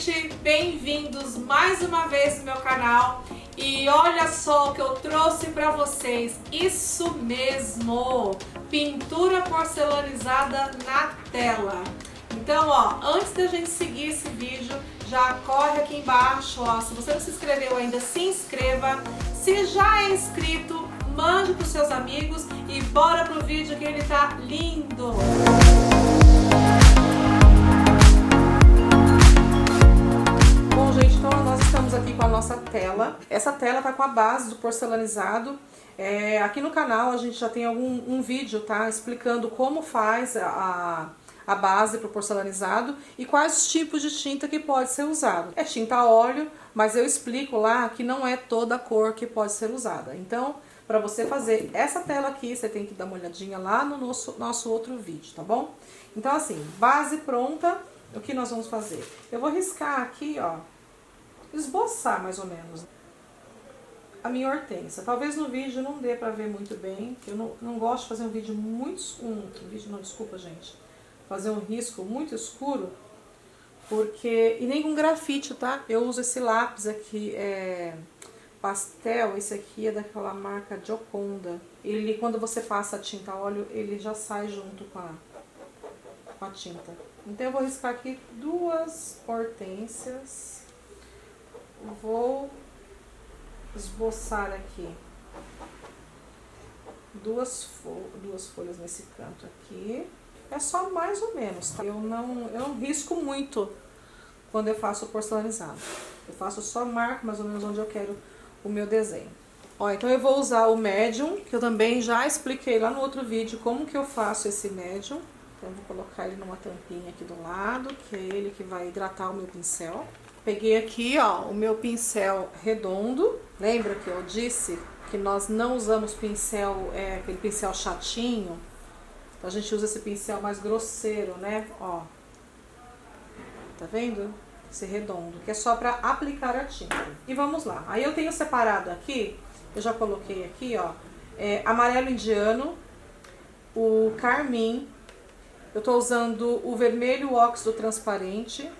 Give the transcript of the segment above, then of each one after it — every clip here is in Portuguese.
gente, bem-vindos mais uma vez no meu canal. E olha só o que eu trouxe para vocês, isso mesmo, pintura porcelanizada na tela. Então, ó, antes da gente seguir esse vídeo, já corre aqui embaixo, ó, se você não se inscreveu ainda, se inscreva. Se já é inscrito, mande para os seus amigos e bora pro vídeo que ele tá lindo. Bom, gente, então nós estamos aqui com a nossa tela. Essa tela tá com a base do porcelanizado. Aqui no canal a gente já tem um vídeo, tá, explicando como faz a base para o porcelanizado e quais os tipos de tinta que pode ser usado. É tinta a óleo, mas eu explico lá que não é toda a cor que pode ser usada. Então, para você fazer essa tela aqui, você tem que dar uma olhadinha lá no nosso outro vídeo, tá bom? Então, assim, base pronta, o que nós vamos fazer? Eu vou riscar aqui, ó, esboçar mais ou menos a minha hortênsia. Talvez no vídeo não dê para ver muito bem, eu não gosto de fazer um vídeo muito... desculpa, gente. Fazer um risco muito escuro, porque... E nem com grafite, tá? Eu uso esse lápis aqui, pastel, esse aqui é daquela marca Gioconda. Ele, quando você passa a tinta a óleo, ele já sai junto com a tinta. Então eu vou riscar aqui duas hortênsias. Vou esboçar aqui duas folhas nesse canto aqui. É só mais ou menos, tá? Eu não risco muito quando eu faço o porcelanizado. Eu faço só marco mais ou menos onde eu quero o meu desenho. Ó, então eu vou usar o médium, que eu também já expliquei lá no outro vídeo como que eu faço esse médium. Então eu vou colocar ele numa tampinha aqui do lado, que é ele que vai hidratar o meu pincel. Peguei aqui, ó, o meu pincel redondo. Lembra que eu disse que nós não usamos pincel, aquele pincel chatinho? A gente usa esse pincel mais grosseiro, né? Ó, tá vendo? Esse redondo, que é só pra aplicar a tinta. E vamos lá. Aí eu tenho separado aqui, eu já coloquei aqui, ó, amarelo indiano, o carmim, eu tô usando o vermelho óxido transparente,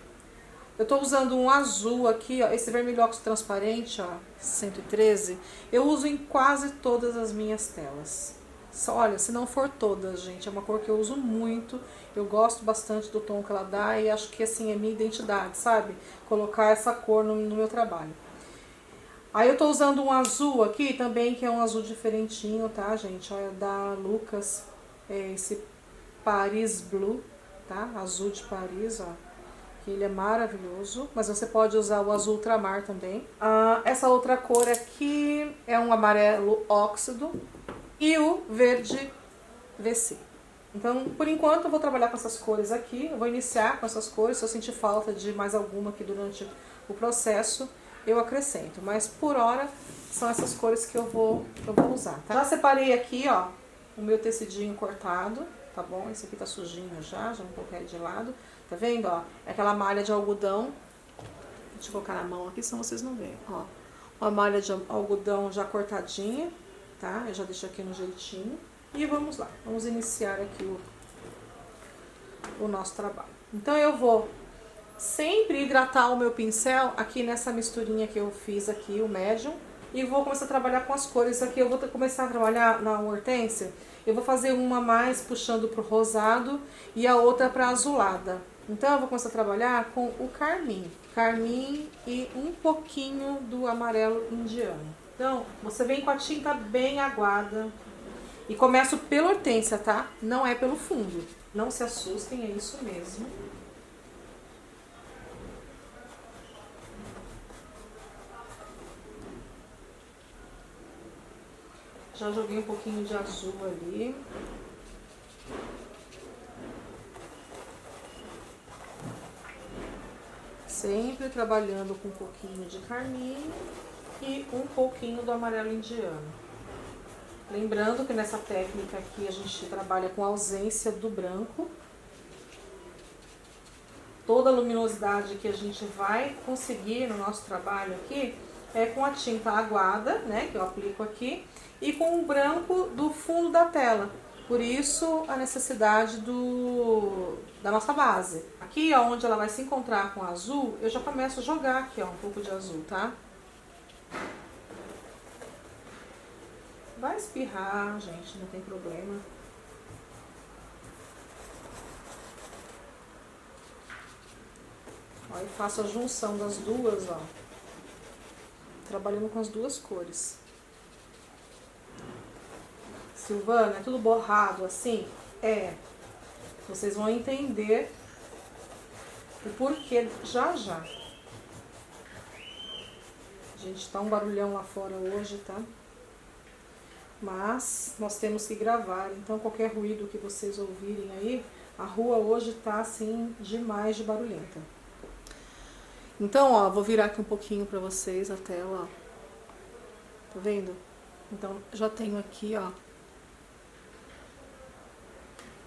eu tô usando um azul aqui, ó, esse vermelho óxido transparente, ó, 113, eu uso em quase todas as minhas telas. Olha, se não for todas, gente, é uma cor que eu uso muito, eu gosto bastante do tom que ela dá e acho que assim é minha identidade, sabe? Colocar essa cor no meu trabalho. Aí eu tô usando um azul aqui também, que é um azul diferentinho, tá, gente? Olha, da Lucas, esse Paris Blue, tá? Azul de Paris, ó. Que ele é maravilhoso, mas você pode usar o azul ultramar também. Essa outra cor aqui é um amarelo óxido. E o verde VC. Então, por enquanto, eu vou trabalhar com essas cores aqui. Eu vou iniciar com essas cores. Se eu sentir falta de mais alguma aqui durante o processo, eu acrescento. Mas, por hora, são essas cores que eu vou usar, tá? Já separei aqui, ó, o meu tecidinho cortado, tá bom? Esse aqui tá sujinho já vou colocar ele de lado. Tá vendo, ó? É aquela malha de algodão. Deixa eu colocar na mão aqui, senão vocês não veem, ó. Uma malha de algodão já cortadinha. Tá? Eu já deixo aqui no jeitinho. E vamos lá. Vamos iniciar aqui o nosso trabalho. Então eu vou sempre hidratar o meu pincel aqui nessa misturinha que eu fiz aqui, o médium. E vou começar a trabalhar com as cores aqui. Eu vou começar a trabalhar na hortênsia. Eu vou fazer uma mais puxando pro rosado e a outra pra azulada. Então eu vou começar a trabalhar com o carmim. Carmim e um pouquinho do amarelo indiano. Então, você vem com a tinta bem aguada e começo pela hortênsia, tá? Não é pelo fundo. Não se assustem, é isso mesmo. Já joguei um pouquinho de azul ali. Sempre trabalhando com um pouquinho de carmim e um pouquinho do amarelo indiano. Lembrando que nessa técnica aqui a gente trabalha com ausência do branco. Toda a luminosidade que a gente vai conseguir no nosso trabalho aqui é com a tinta aguada, né, que eu aplico aqui, e com o branco do fundo da tela. Por isso a necessidade da nossa base. Aqui, ó, onde ela vai se encontrar com o azul, eu já começo a jogar aqui, ó, um pouco de azul, tá? Vai espirrar, gente, não tem problema. Ó, e faço a junção das duas, ó. Trabalhando com as duas cores. Silvana, é tudo borrado assim? É. Vocês vão entender o porquê já já. Gente, tá um barulhão lá fora hoje, tá? Mas nós temos que gravar, então qualquer ruído que vocês ouvirem aí, a rua hoje tá assim demais de barulhenta. Então, ó, vou virar aqui um pouquinho pra vocês a tela, ó. Tá vendo? Então, já tenho aqui, ó,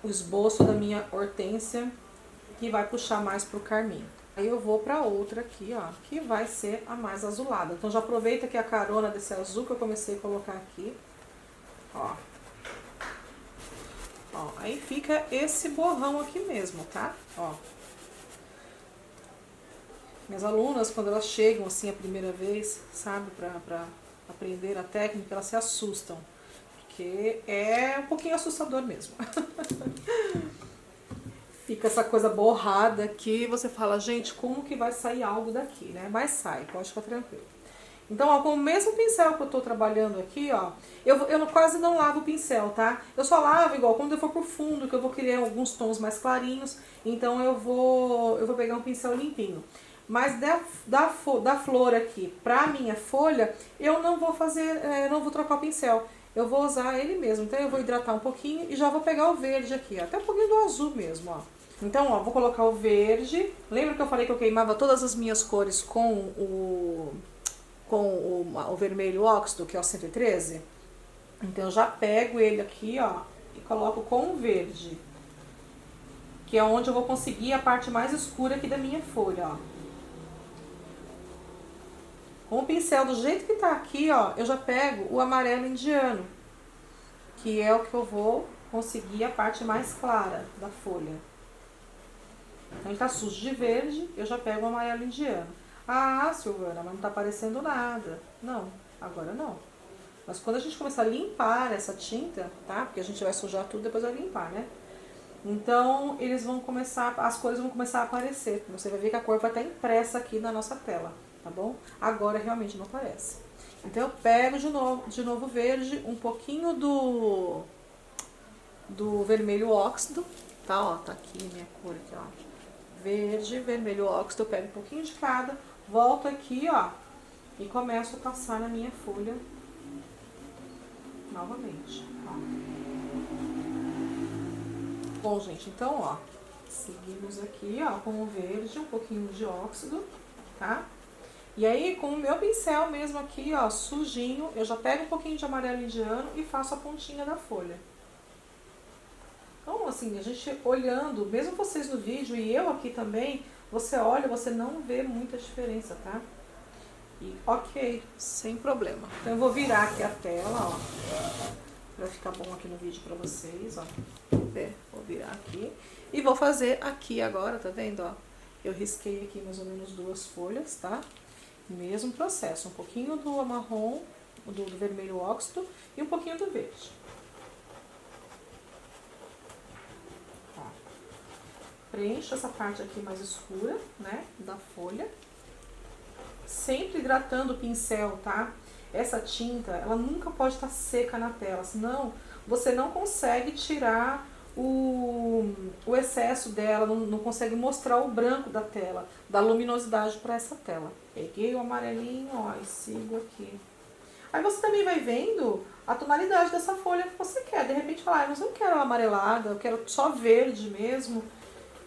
o esboço da minha hortênsia, que vai puxar mais pro carmim. Aí eu vou pra outra aqui, ó, que vai ser a mais azulada. Então já aproveita que a carona desse azul que eu comecei a colocar aqui, ó. Ó, aí fica esse borrão aqui mesmo, tá? Ó. Minhas alunas, quando elas chegam assim a primeira vez, sabe, pra aprender a técnica, elas se assustam. Porque é um pouquinho assustador mesmo. Fica essa coisa borrada aqui, você fala, gente, como que vai sair algo daqui, né? Mas sai, pode ficar tranquilo. Então, ó, com o mesmo pincel que eu tô trabalhando aqui, ó, eu quase não lavo o pincel, tá? Eu só lavo igual quando eu for pro fundo, que eu vou querer alguns tons mais clarinhos, então eu vou pegar um pincel limpinho. Mas da flor aqui pra minha folha, eu não vou fazer, não vou trocar o pincel. Eu vou usar ele mesmo, então eu vou hidratar um pouquinho e já vou pegar o verde aqui, até um pouquinho do azul mesmo, ó. Então, ó, vou colocar o verde. Lembra que eu falei que eu queimava todas as minhas cores com o vermelho óxido, que é o 113? Então, eu já pego ele aqui, ó, e coloco com o verde, que é onde eu vou conseguir a parte mais escura aqui da minha folha, ó. Com o pincel do jeito que tá aqui, ó, eu já pego o amarelo indiano, que é o que eu vou conseguir a parte mais clara da folha. Então ele tá sujo de verde, eu já pego o amarelo indiano. Ah, Silvana, mas não tá aparecendo nada. Não, agora não. Mas quando a gente começar a limpar essa tinta, tá? Porque a gente vai sujar tudo, depois vai limpar, né? Então eles vão começar, as cores vão começar a aparecer. Você vai ver que a cor vai estar impressa aqui na nossa tela, tá bom? Agora realmente não aparece. Então eu pego de novo verde, um pouquinho do vermelho óxido, tá? Ó, tá aqui minha cor aqui, ó. Verde, vermelho óxido, eu pego um pouquinho de cada, volto aqui, ó, e começo a passar na minha folha novamente, ó. Bom, gente, então, ó, seguimos aqui, ó, com o verde, um pouquinho de óxido, tá? E aí, com o meu pincel mesmo aqui, ó, sujinho, eu já pego um pouquinho de amarelo indiano e faço a pontinha da folha. Então, assim, a gente olhando, mesmo vocês no vídeo e eu aqui também, você olha, você não vê muita diferença, tá? E ok, sem problema. Então eu vou virar aqui a tela, ó, pra ficar bom aqui no vídeo pra vocês, ó. Vou virar aqui. E vou fazer aqui agora, tá vendo, ó? Eu risquei aqui mais ou menos 2 folhas, tá? Mesmo processo, um pouquinho do marrom, do vermelho óxido e um pouquinho do verde. Preencho essa parte aqui mais escura, né, da folha. Sempre hidratando o pincel, tá? Essa tinta, ela nunca pode estar seca na tela, senão você não consegue tirar o excesso dela, não consegue mostrar o branco da tela, da luminosidade para essa tela. Peguei o amarelinho, ó, e sigo aqui. Aí você também vai vendo a tonalidade dessa folha que você quer. De repente falar, mas eu não quero ela amarelada, eu quero só verde mesmo.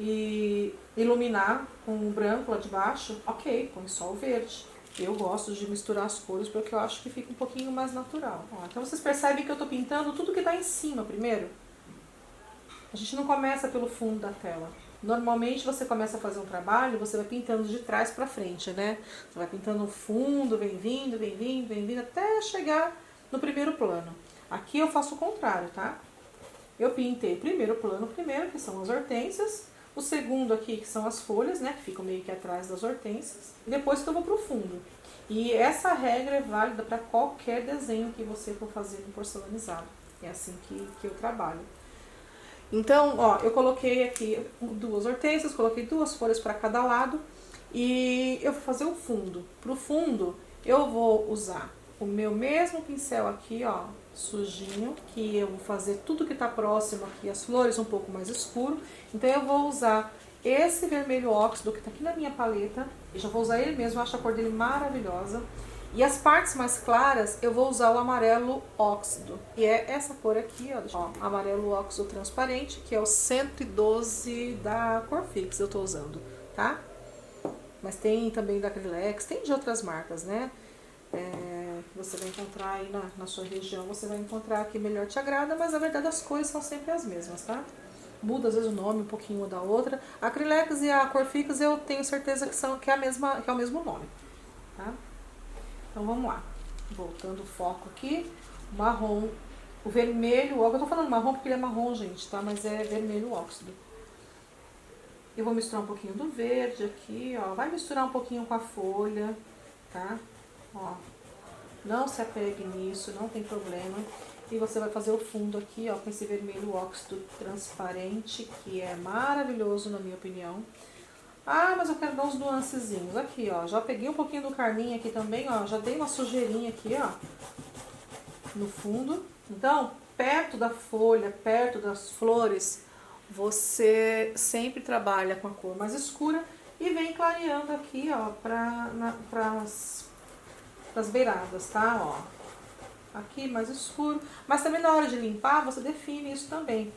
E iluminar com o branco lá de baixo, ok, põe só o verde. Eu gosto de misturar as cores porque eu acho que fica um pouquinho mais natural. Ó, então vocês percebem que eu tô pintando tudo que tá em cima primeiro. A gente não começa pelo fundo da tela. Normalmente você começa a fazer um trabalho, você vai pintando de trás pra frente, né? Você vai pintando o fundo, vem vindo, vem vindo, vem vindo, até chegar no primeiro plano. Aqui eu faço o contrário, tá? Eu pintei o primeiro plano que são as hortênsias, o segundo aqui, que são as folhas, né, que ficam meio que atrás das hortênsias, e depois que eu vou pro fundo. E essa regra é válida para qualquer desenho que você for fazer com porcelanizado. É assim que eu trabalho. Então, ó, eu coloquei aqui 2 hortênsias, coloquei 2 folhas para cada lado e eu vou fazer o fundo. Pro fundo, eu vou usar o meu mesmo pincel aqui, ó, sujinho, que eu vou fazer tudo que tá próximo aqui, as flores um pouco mais escuro. Então, eu vou usar esse vermelho óxido que tá aqui na minha paleta. Eu já vou usar ele mesmo, eu acho a cor dele maravilhosa. E as partes mais claras, eu vou usar o amarelo óxido. E é essa cor aqui, ó, amarelo óxido transparente, que é o 112 da Corfix, eu tô usando, tá? Mas tem também da Acrylex, tem de outras marcas, né? Que você vai encontrar aí na sua região, você vai encontrar que melhor te agrada, mas na verdade as cores são sempre as mesmas, tá? Muda às vezes o nome um pouquinho uma da outra. A Acrylex e a Corfix eu tenho certeza que é o mesmo nome, tá? Então vamos lá, voltando o foco aqui, o marrom, o vermelho, eu tô falando marrom porque ele é marrom, gente, tá? Mas é vermelho óxido. Eu vou misturar um pouquinho do verde aqui, ó, vai misturar um pouquinho com a folha, tá? Ó, não se apegue nisso, não tem problema. E você vai fazer o fundo aqui, ó, com esse vermelho óxido transparente, que é maravilhoso na minha opinião. Ah, mas eu quero dar uns nuancezinhos. Aqui, ó, já peguei um pouquinho do carmim aqui também, ó, já dei uma sujeirinha aqui, ó, no fundo. Então, perto da folha, perto das flores, você sempre trabalha com a cor mais escura e vem clareando aqui, ó, pras beiradas, tá, ó. Aqui mais escuro, mas também na hora de limpar, você define isso também.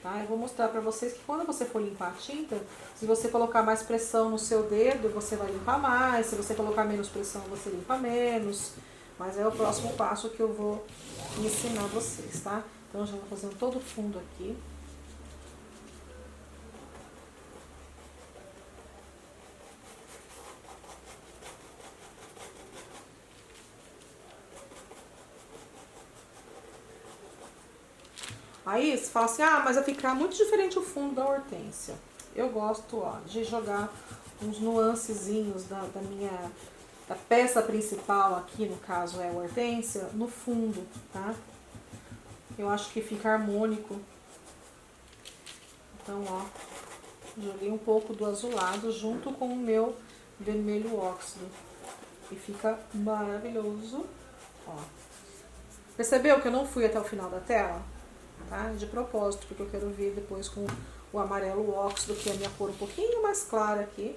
Tá? Eu vou mostrar pra vocês que quando você for limpar a tinta, se você colocar mais pressão no seu dedo, você vai limpar mais. Se você colocar menos pressão, você limpa menos. Mas é o próximo passo que eu vou ensinar vocês, tá? Então, eu já vou fazendo todo o fundo aqui. Aí você fala assim, ah, mas vai ficar muito diferente o fundo da hortênsia. Eu gosto, ó, de jogar uns nuancezinhos da peça principal aqui, no caso é a hortênsia, no fundo, tá? Eu acho que fica harmônico. Então, ó, joguei um pouco do azulado junto com o meu vermelho óxido. E fica maravilhoso, ó. Percebeu que eu não fui até o final da tela? Tá? De propósito, porque eu quero vir depois com o amarelo óxido, que é a minha cor um pouquinho mais clara aqui,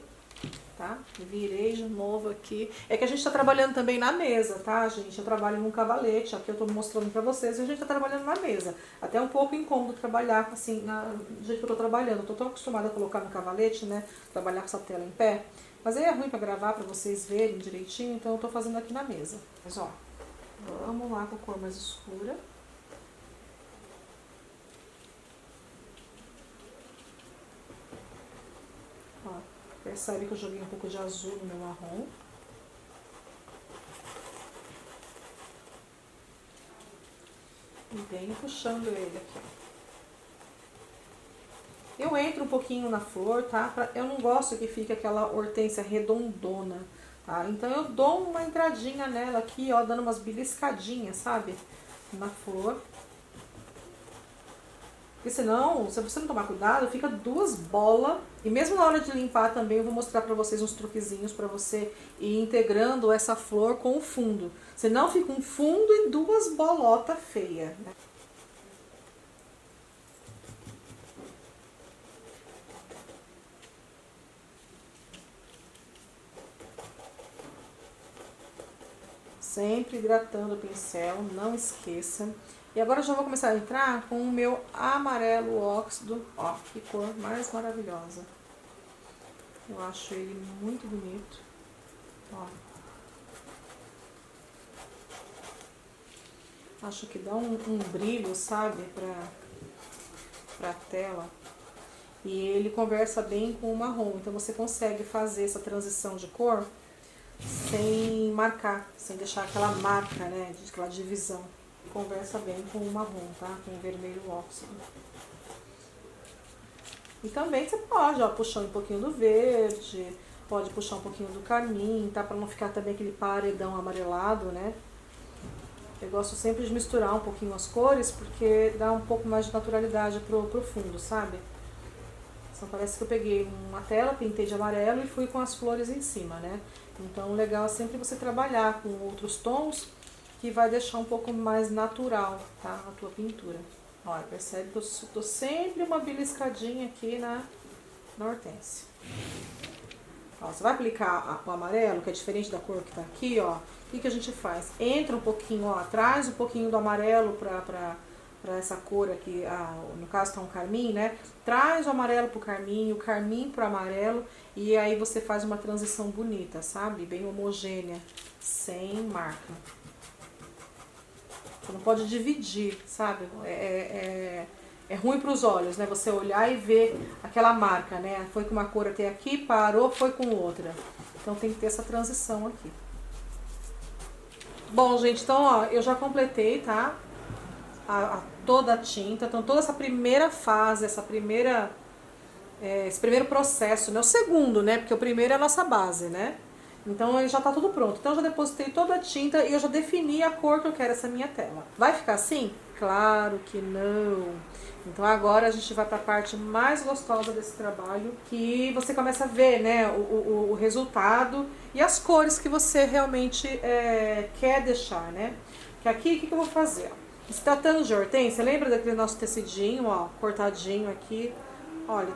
tá? Virei de novo aqui. É que a gente tá trabalhando também na mesa, tá, gente? Eu trabalho num cavalete, aqui eu tô mostrando pra vocês, e a gente tá trabalhando na mesa. Até um pouco incômodo trabalhar assim, do jeito que eu tô trabalhando. Eu tô tão acostumada a colocar no cavalete, né? Trabalhar com essa tela em pé. Mas aí é ruim pra gravar, pra vocês verem direitinho, então eu tô fazendo aqui na mesa. Mas, ó, vamos lá com a cor mais escura. Ó, percebe que eu joguei um pouco de azul no meu marrom. E venho puxando ele aqui. Eu entro um pouquinho na flor, tá? Eu não gosto que fique aquela hortênsia redondona, tá? Então eu dou uma entradinha nela aqui, ó, dando umas beliscadinhas, sabe? Na flor. Porque senão, se você não tomar cuidado, fica 2 bolas. E mesmo na hora de limpar também, eu vou mostrar pra vocês uns truquezinhos pra você ir integrando essa flor com o fundo. Senão fica um fundo e 2 bolotas feias, né? Sempre hidratando o pincel, não esqueça. E agora eu já vou começar a entrar com o meu amarelo óxido. Ó, que cor mais maravilhosa. Eu acho ele muito bonito. Ó. Acho que dá um brilho, sabe, pra tela. E ele conversa bem com o marrom. Então você consegue fazer essa transição de cor sem marcar, sem deixar aquela marca, né, aquela divisão. conversa bem com o marrom, tá? Com o vermelho óxido. E também você pode, ó, puxar um pouquinho do verde, pode puxar um pouquinho do carmim, tá? Pra não ficar também aquele paredão amarelado, né? Eu gosto sempre de misturar um pouquinho as cores, porque dá um pouco mais de naturalidade pro fundo, sabe? Então parece que eu peguei uma tela, pintei de amarelo e fui com as flores em cima, né? Então o legal é sempre você trabalhar com outros tons, que vai deixar um pouco mais natural, tá? A tua pintura. Olha, percebe que eu dou sempre uma beliscadinha aqui na hortênsia. Ó, você vai aplicar o amarelo, que é diferente da cor que tá aqui, ó. O que a gente faz? Entra um pouquinho, ó, traz um pouquinho do amarelo pra essa cor aqui, no caso tá um carmim, né? Traz o amarelo pro carmim, o carmim pro amarelo, e aí você faz uma transição bonita, sabe? Bem homogênea, sem marca. Você não pode dividir, sabe? É ruim para os olhos, né? Você olhar e ver aquela marca, né? Foi com uma cor até aqui, parou, foi com outra. Então tem que ter essa transição aqui. Bom, gente, então, ó, eu já completei, tá? Toda a tinta. Então, toda essa primeira fase, esse primeiro processo, né? O segundo, né? Porque o primeiro é a nossa base, né? Então já tá tudo pronto. Então eu já depositei toda a tinta e eu já defini a cor que eu quero essa minha tela. Vai ficar assim? Claro que não. Então agora a gente vai para a parte mais gostosa desse trabalho, que você começa a ver, né, o resultado e as cores que você realmente quer deixar, né? Que aqui, o que eu vou fazer? Se tratando de hortência, lembra daquele nosso tecidinho, ó, cortadinho aqui? Olha,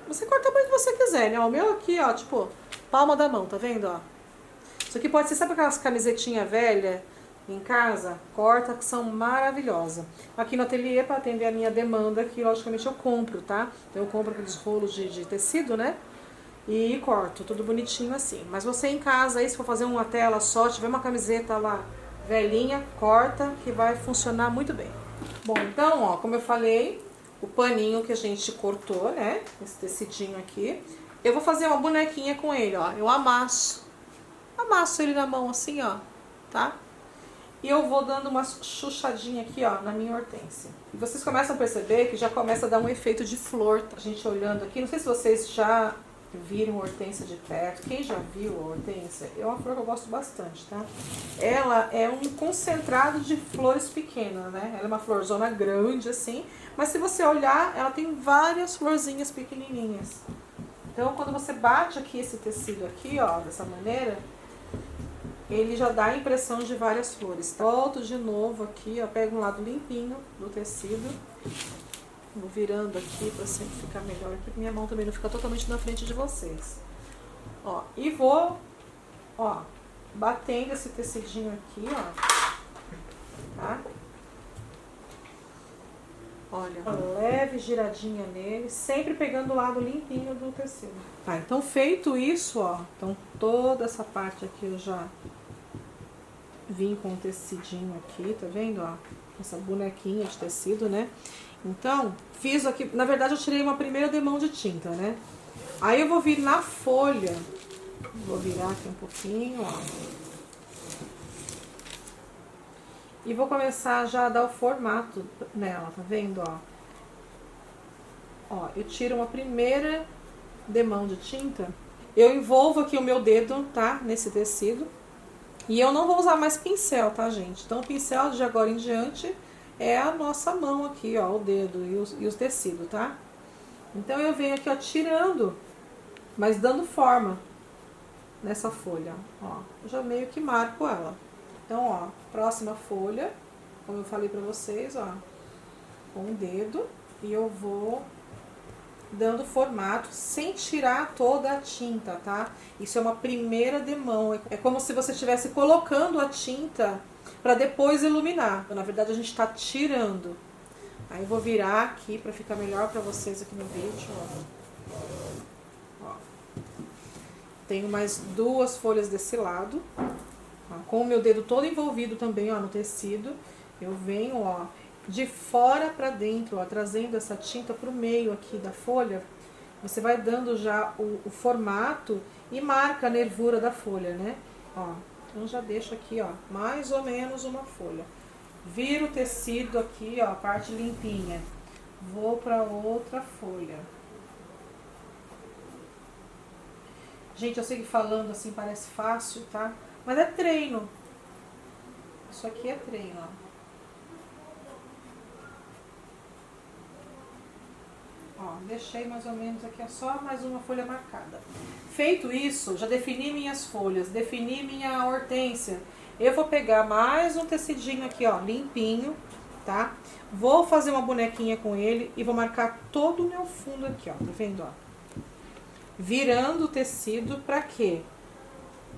você corta o tamanho que você quiser, né? O meu aqui, ó, tipo, palma da mão, tá vendo, ó? Isso aqui pode ser, sabe aquelas camisetinhas velhas em casa? Corta, que são maravilhosas. Aqui no ateliê, para atender a minha demanda, que logicamente eu compro, tá? Então eu compro aqueles rolos de tecido, né? E corto, tudo bonitinho assim. Mas você em casa aí, se for fazer uma tela só, tiver uma camiseta lá velhinha, corta, que vai funcionar muito bem. Bom, então, ó, como eu falei, o paninho que a gente cortou, né? Esse tecidinho aqui. Eu vou fazer uma bonequinha com ele, ó. Eu amasso ele na mão assim, ó, tá? E eu vou dando uma chuchadinha aqui, ó, na minha hortência. E vocês começam a perceber que já começa a dar um efeito de flor, tá? A gente olhando aqui, não sei se vocês já viram hortência de perto. Quem já viu a hortência, é uma flor que eu gosto bastante, tá? Ela é um concentrado de flores pequenas, né? Ela é uma florzona grande, assim, mas se você olhar, ela tem várias florzinhas pequenininhas. Então, quando você bate aqui esse tecido aqui, ó, dessa maneira, ele já dá a impressão de várias flores. Volto de novo aqui, ó, pego um lado limpinho do tecido, vou virando aqui para sempre ficar melhor aqui, minha mão também não fica totalmente na frente de vocês. Ó, e vou, ó, batendo esse tecidinho aqui, ó, tá? Olha, uma leve giradinha nele, sempre pegando o lado limpinho do tecido. Tá, então feito isso, ó, então toda essa parte aqui eu já vim com o tecidinho aqui, tá vendo, ó? Essa bonequinha de tecido, né? Então, fiz aqui, na verdade eu tirei uma primeira demão de tinta, né? Aí eu vou vir na folha, vou virar aqui um pouquinho, ó. E vou começar já a dar o formato nela, tá vendo, ó? Ó, eu tiro uma primeira demão de tinta, eu envolvo aqui o meu dedo, tá? Nesse tecido. E eu não vou usar mais pincel, tá, gente? Então, o pincel de agora em diante é a nossa mão aqui, ó, o dedo e os tecidos, tá? Então, eu venho aqui, ó, tirando, mas dando forma nessa folha, ó. Eu já meio que marco ela. Então, ó, próxima folha, como eu falei pra vocês, ó, com o dedo, e eu vou dando formato sem tirar toda a tinta, tá? Isso é uma primeira demão, é como se você estivesse colocando a tinta para depois iluminar. Na verdade, a gente tá tirando. Aí eu vou virar aqui para ficar melhor para vocês aqui no vídeo, ó. Tenho mais duas folhas desse lado, ó, com o meu dedo todo envolvido também, ó, no tecido. Eu venho, ó, de fora para dentro, ó, trazendo essa tinta pro meio aqui da folha. Você vai dando já o formato e marca a nervura da folha, né? Ó, então já deixo aqui, ó, mais ou menos uma folha. Viro o tecido aqui, ó, a parte limpinha. Vou pra outra folha. Gente, eu sei que falando assim parece fácil, tá? Mas é treino. Isso aqui é treino, ó. Ó, deixei mais ou menos aqui, é só mais uma folha marcada. Feito isso, já defini minhas folhas, defini minha hortênsia. Eu vou pegar mais um tecidinho aqui, ó, limpinho, tá? Vou fazer uma bonequinha com ele e vou marcar todo o meu fundo aqui, ó, tá vendo, ó? Virando o tecido pra quê?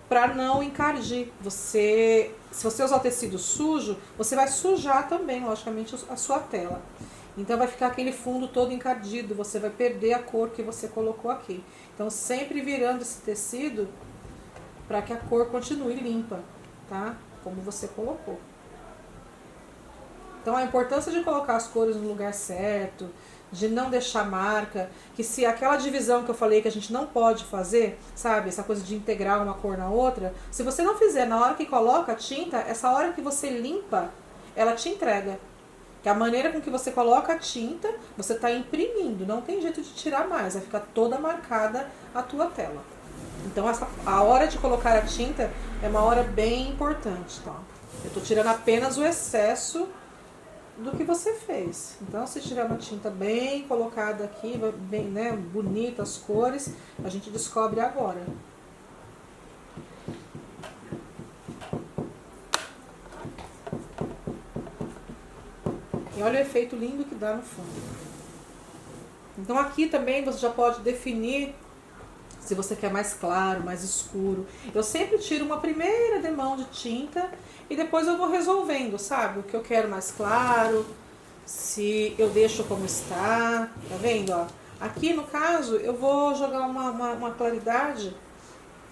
Pra não encardir. Se você usar o tecido sujo, você vai sujar também, logicamente, a sua tela. Então vai ficar aquele fundo todo encardido, você vai perder a cor que você colocou aqui. Então sempre virando esse tecido para que a cor continue limpa, tá? Como você colocou. Então a importância de colocar as cores no lugar certo, de não deixar marca, que se aquela divisão que eu falei que a gente não pode fazer, sabe, essa coisa de integrar uma cor na outra, se você não fizer na hora que coloca a tinta, essa hora que você limpa, ela te entrega. Que a maneira com que você coloca a tinta, você está imprimindo, não tem jeito de tirar mais, vai ficar toda marcada a tua tela. Então a hora de colocar a tinta é uma hora bem importante, tá? Eu estou tirando apenas o excesso do que você fez. Então se tiver uma tinta bem colocada aqui, bem, né, bonita as cores, a gente descobre agora. E olha o efeito lindo que dá no fundo. Então aqui também você já pode definir se você quer mais claro, mais escuro. Eu sempre tiro uma primeira demão de tinta e depois eu vou resolvendo, sabe? O que eu quero mais claro, se eu deixo como está, tá vendo? Ó? Aqui no caso eu vou jogar uma claridade.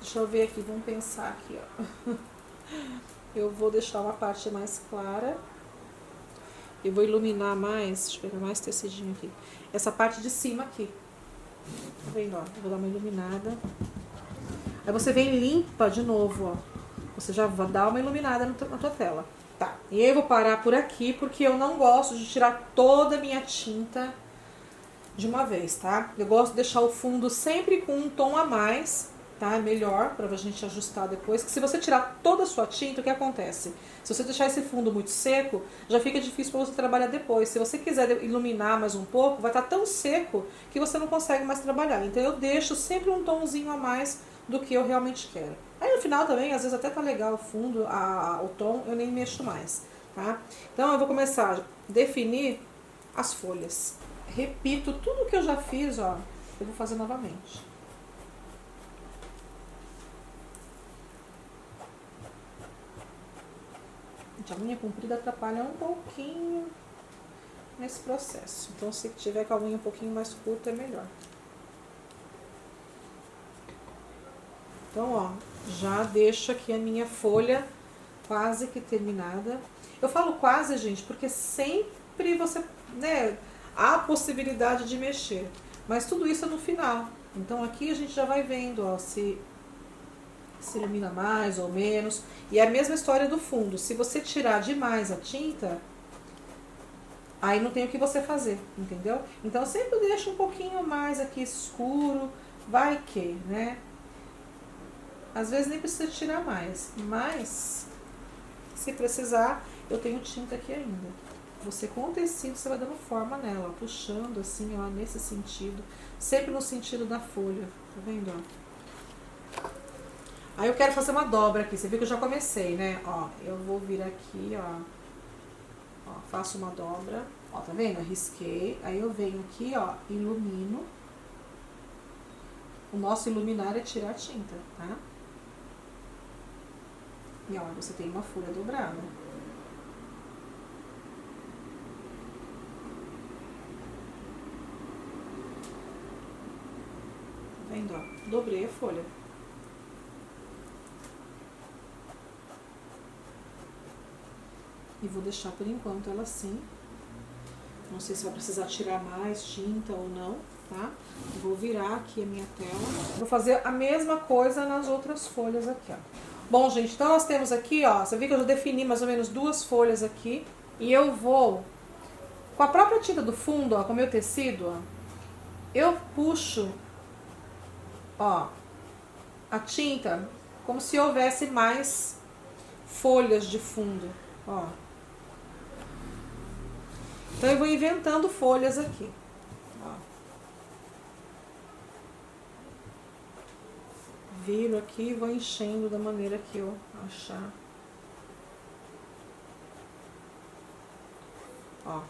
Deixa eu ver aqui, vamos pensar aqui, ó. Eu vou deixar uma parte mais clara. Eu vou iluminar mais, deixa eu pegar mais tecidinho aqui. Essa parte de cima aqui. Tá vendo, ó? Vou dar uma iluminada. Aí você vem limpa de novo, ó. Você já vai dar uma iluminada na tua tela. Tá. E aí eu vou parar por aqui, porque eu não gosto de tirar toda a minha tinta de uma vez, tá? Eu gosto de deixar o fundo sempre com um tom a mais, tá? Melhor pra gente ajustar depois. Que se você tirar toda a sua tinta, o que acontece? Se você deixar esse fundo muito seco, já fica difícil para você trabalhar depois. Se você quiser iluminar mais um pouco, vai estar tão seco que você não consegue mais trabalhar. Então eu deixo sempre um tomzinho a mais do que eu realmente quero. Aí no final também, às vezes até tá legal o fundo, o tom, eu nem mexo mais, tá? Então eu vou começar a definir as folhas. Repito tudo que eu já fiz, ó, eu vou fazer novamente. A unha comprida atrapalha um pouquinho nesse processo. Então, se tiver com a unha um pouquinho mais curta, é melhor. Então, ó, já deixo aqui a minha folha quase que terminada. Eu falo quase, gente, porque sempre você, né, há a possibilidade de mexer. Mas tudo isso é no final. Então, aqui a gente já vai vendo, ó, se ilumina mais ou menos. E é a mesma história do fundo. Se você tirar demais a tinta, aí não tem o que você fazer, entendeu? Então sempre deixa um pouquinho mais aqui escuro, vai que, né? Às vezes nem precisa tirar mais, mas se precisar, eu tenho tinta aqui ainda. Você com o tecido, você vai dando forma nela, ó, puxando assim, ó, nesse sentido, sempre no sentido da folha, tá vendo, ó? Aí eu quero fazer uma dobra aqui, você viu que eu já comecei, né? Ó, eu vou vir aqui, ó, faço uma dobra, ó, tá vendo? Risquei, aí eu venho aqui, ó, ilumino. O nosso iluminar é tirar a tinta, tá? E ó, você tem uma folha dobrada. Tá vendo, ó? Dobrei a folha. E vou deixar por enquanto ela assim. Não sei se vai precisar tirar mais tinta ou não, tá? Vou virar aqui a minha tela. Vou fazer a mesma coisa nas outras folhas aqui, ó. Bom, gente, então nós temos aqui, ó, você viu que eu já defini mais ou menos 2 folhas aqui, E eu vou, com a própria tinta do fundo, ó, com o meu tecido, ó, eu puxo, ó, a tinta como se houvesse mais folhas de fundo, ó. Então eu vou inventando folhas aqui, ó. Viro aqui e vou enchendo da maneira que eu achar. Ó.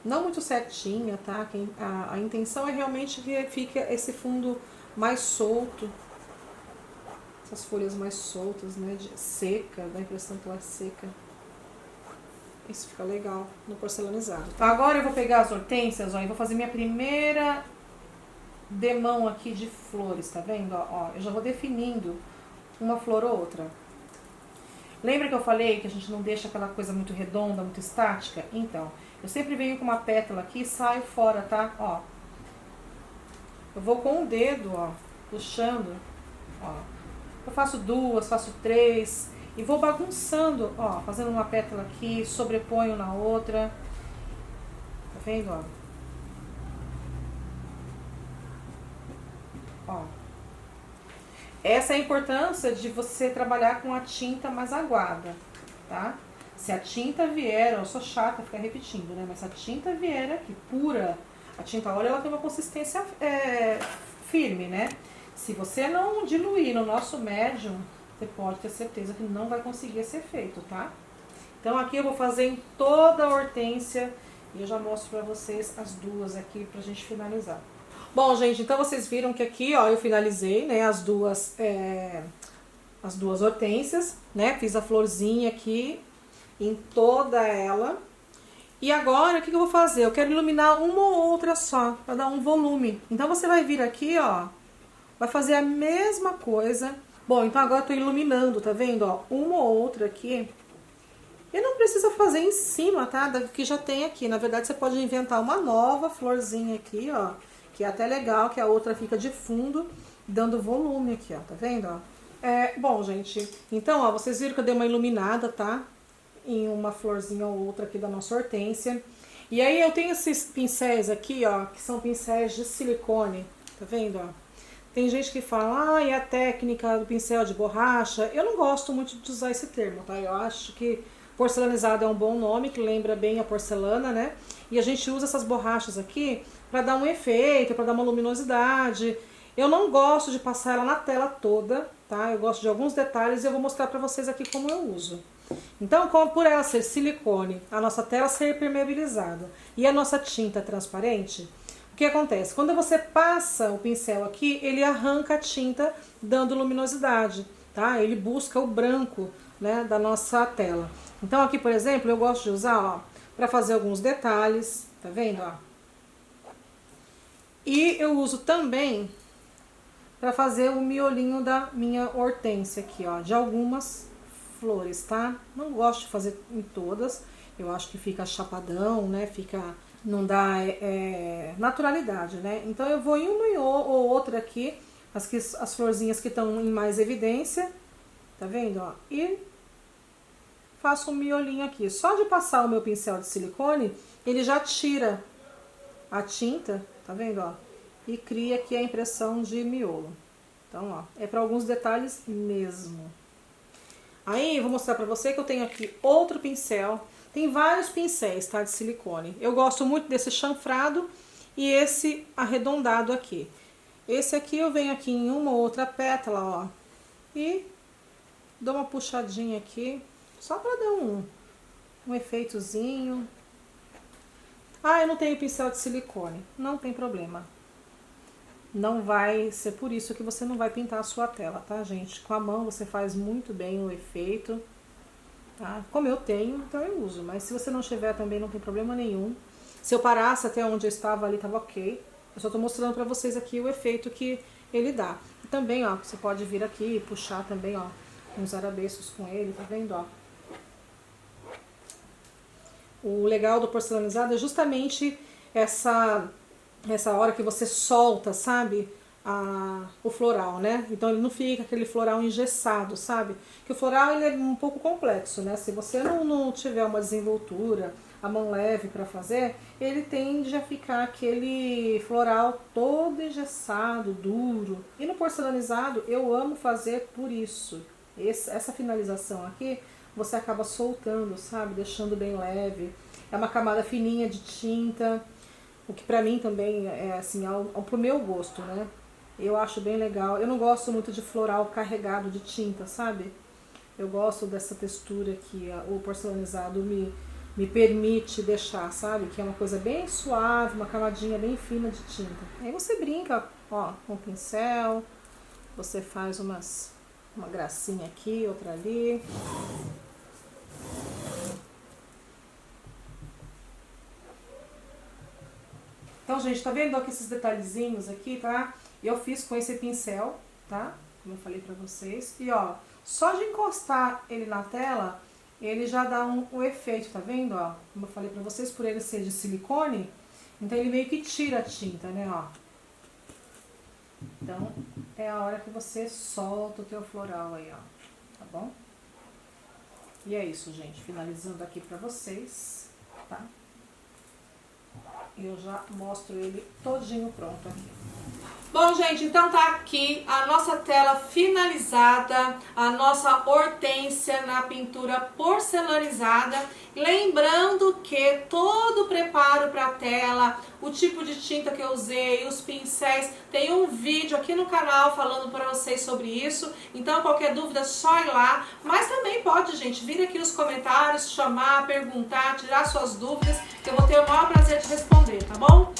Não muito certinha, tá? A intenção é realmente que fique esse fundo mais solto. Essas folhas mais soltas, né? Seca, dá a impressão que ela é seca. Isso fica legal no porcelanizado. Então agora eu vou pegar as hortênsias, ó, e vou fazer minha primeira demão aqui de flores, tá vendo? Ó, eu já vou definindo uma flor ou outra. Lembra que eu falei que a gente não deixa aquela coisa muito redonda, muito estática? Então, eu sempre venho com uma pétala aqui e saio fora, tá? Ó. Eu vou com o dedo, ó, puxando, ó. Eu faço 2, faço 3 e vou bagunçando, ó, fazendo uma pétala aqui, sobreponho na outra. Tá vendo, ó? Ó. Essa é a importância de você trabalhar com a tinta mais aguada, tá? Se a tinta vier, eu sou chata ficar repetindo, né? Mas se a tinta vier aqui pura, a tinta óleo ela tem uma consistência firme, né? Se você não diluir no nosso médium, você pode ter certeza que não vai conseguir esse efeito, tá? Então aqui eu vou fazer em toda a hortênsia e eu já mostro pra vocês as duas aqui pra gente finalizar. Bom, gente, então vocês viram que aqui, ó, eu finalizei, né, as duas hortênsias, né, fiz a florzinha aqui em toda ela. E agora, o que eu vou fazer? Eu quero iluminar uma ou outra só, para dar um volume. Então você vai vir aqui, ó, vai fazer a mesma coisa. Bom, então agora eu tô iluminando, tá vendo, ó, uma ou outra aqui. E não precisa fazer em cima, tá, da que já tem aqui. Na verdade, você pode inventar uma nova florzinha aqui, ó, que é até legal, que a outra fica de fundo, dando volume aqui, ó, tá vendo, ó? Bom, gente, então, ó, vocês viram que eu dei uma iluminada, tá? Em uma florzinha ou outra aqui da nossa hortênsia. E aí eu tenho esses pincéis aqui, ó, que são pincéis de silicone, tá vendo, ó? Tem gente que fala, e a técnica do pincel de borracha. Eu não gosto muito de usar esse termo, tá? Eu acho que porcelanizado é um bom nome, que lembra bem a porcelana, né? E a gente usa essas borrachas aqui para dar um efeito, para dar uma luminosidade. Eu não gosto de passar ela na tela toda, tá? Eu gosto de alguns detalhes e eu vou mostrar para vocês aqui como eu uso. Então, como por ela ser silicone, a nossa tela ser permeabilizada e a nossa tinta transparente, o que acontece? Quando você passa o pincel aqui, ele arranca a tinta dando luminosidade, tá? Ele busca o branco, né, da nossa tela. Então aqui, por exemplo, eu gosto de usar, ó, para fazer alguns detalhes, tá vendo, ó? E eu uso também para fazer o miolinho da minha hortênsia aqui, ó, de algumas flores, tá? Não gosto de fazer em todas, eu acho que fica chapadão, né? Não dá naturalidade, né? Então eu vou em uma ou outra aqui, as florzinhas que estão em mais evidência, tá vendo, ó? E faço um miolinho aqui. Só de passar o meu pincel de silicone, ele já tira a tinta, tá vendo, ó? E cria aqui a impressão de miolo. Então, ó, é para alguns detalhes mesmo. Aí, eu vou mostrar pra você que eu tenho aqui outro pincel. Tem vários pincéis, tá, de silicone. Eu gosto muito desse chanfrado e esse arredondado aqui. Esse aqui eu venho aqui em uma ou outra pétala, ó. E dou uma puxadinha aqui, só pra dar um efeitozinho. Ah, eu não tenho pincel de silicone. Não tem problema. Não vai ser por isso que você não vai pintar a sua tela, tá, gente? Com a mão você faz muito bem o efeito, tá? Como eu tenho, então eu uso. Mas se você não tiver também, não tem problema nenhum. Se eu parasse até onde eu estava ali, tava ok. Eu só tô mostrando pra vocês aqui o efeito que ele dá. E também, ó, você pode vir aqui e puxar também, ó, uns arabescos com ele, tá vendo, ó? O legal do porcelanizado é justamente essa hora que você solta, sabe? o floral, né? Então ele não fica aquele floral engessado, sabe? Que o floral ele é um pouco complexo, né? Se você não tiver uma desenvoltura, a mão leve para fazer, ele tende a ficar aquele floral todo engessado, duro. E no porcelanizado eu amo fazer por isso. Essa finalização aqui você acaba soltando, sabe? Deixando bem leve. É uma camada fininha de tinta, o que pra mim também é assim, pro meu gosto, né? Eu acho bem legal. Eu não gosto muito de floral carregado de tinta, sabe? Eu gosto dessa textura que o porcelanizado me permite deixar, sabe? Que é uma coisa bem suave, uma camadinha bem fina de tinta. Aí você brinca, ó, com o pincel, você faz uma gracinha aqui, outra ali. Então, gente, tá vendo aqui esses detalhezinhos aqui, tá? Eu fiz com esse pincel, tá? Como eu falei pra vocês. E, ó, só de encostar ele na tela, ele já dá um efeito, tá vendo, ó? Como eu falei pra vocês, por ele ser de silicone, então ele meio que tira a tinta, né, ó. Então, é a hora que você solta o teu floral aí, ó. Tá bom? E é isso, gente. Finalizando aqui pra vocês, tá? Eu já mostro ele todinho pronto aqui. Bom, gente, então tá aqui a nossa tela finalizada, a nossa hortênsia na pintura porcelanizada. Lembrando que todo o preparo para a tela, o tipo de tinta que eu usei, os pincéis, tem um vídeo aqui no canal falando para vocês sobre isso. Então, qualquer dúvida, é só ir lá. Mas também pode, gente, vir aqui nos comentários, chamar, perguntar, tirar suas dúvidas, que eu vou ter o maior prazer de responder, tá bom?